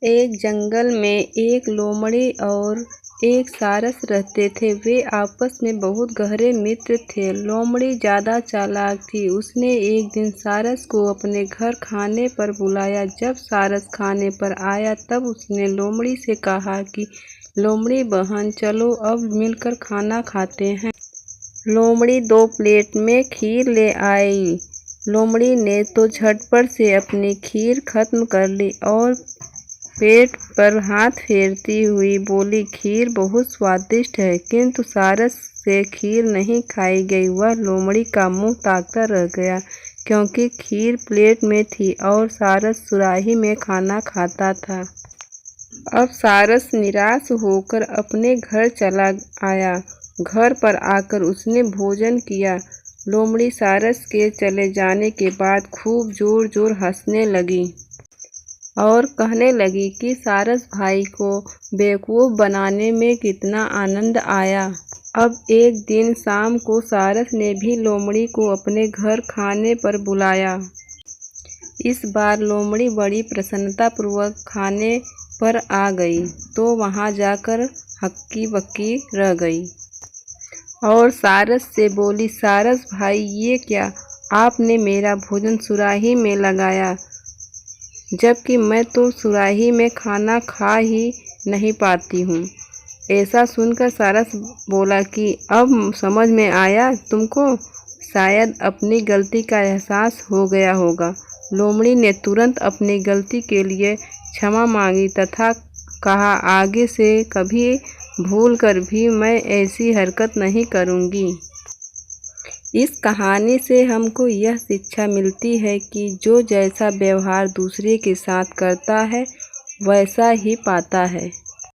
एक जंगल में एक लोमड़ी और एक सारस रहते थे। वे आपस में बहुत गहरे मित्र थे। लोमड़ी ज़्यादा चालाक थी। उसने एक दिन सारस को अपने घर खाने पर बुलाया। जब सारस खाने पर आया तब उसने लोमड़ी से कहा कि लोमड़ी बहन, चलो अब मिलकर खाना खाते हैं। लोमड़ी 2 प्लेट में खीर ले आई। लोमड़ी ने तो झटपट से अपनी खीर खत्म कर ली और पेट पर हाथ फेरती हुई बोली, खीर बहुत स्वादिष्ट है। किंतु सारस से खीर नहीं खाई गई। वह लोमड़ी का मुंह ताकता रह गया, क्योंकि खीर प्लेट में थी और सारस सुराही में खाना खाता था। अब सारस निराश होकर अपने घर चला आया। घर पर आकर उसने भोजन किया। लोमड़ी सारस के चले जाने के बाद खूब जोर जोर हंसने लगी और कहने लगी कि सारस भाई को बेवकूफ़ बनाने में कितना आनंद आया। अब एक दिन शाम को सारस ने भी लोमड़ी को अपने घर खाने पर बुलाया। इस बार लोमड़ी बड़ी प्रसन्नतापूर्वक खाने पर आ गई तो वहां जाकर हक्की बक्की रह गई और सारस से बोली, सारस भाई, ये क्या, आपने मेरा भोजन सुराही में लगाया, जबकि मैं तो सुराही में खाना खा ही नहीं पाती हूँ। ऐसा सुनकर सारस बोला कि अब समझ में आया तुमको, शायद अपनी गलती का एहसास हो गया होगा। लोमड़ी ने तुरंत अपनी गलती के लिए क्षमा मांगी तथा कहा, आगे से कभी भूल कर भी मैं ऐसी हरकत नहीं करूँगी। इस कहानी से हमको यह शिक्षा मिलती है कि जो जैसा व्यवहार दूसरे के साथ करता है वैसा ही पाता है।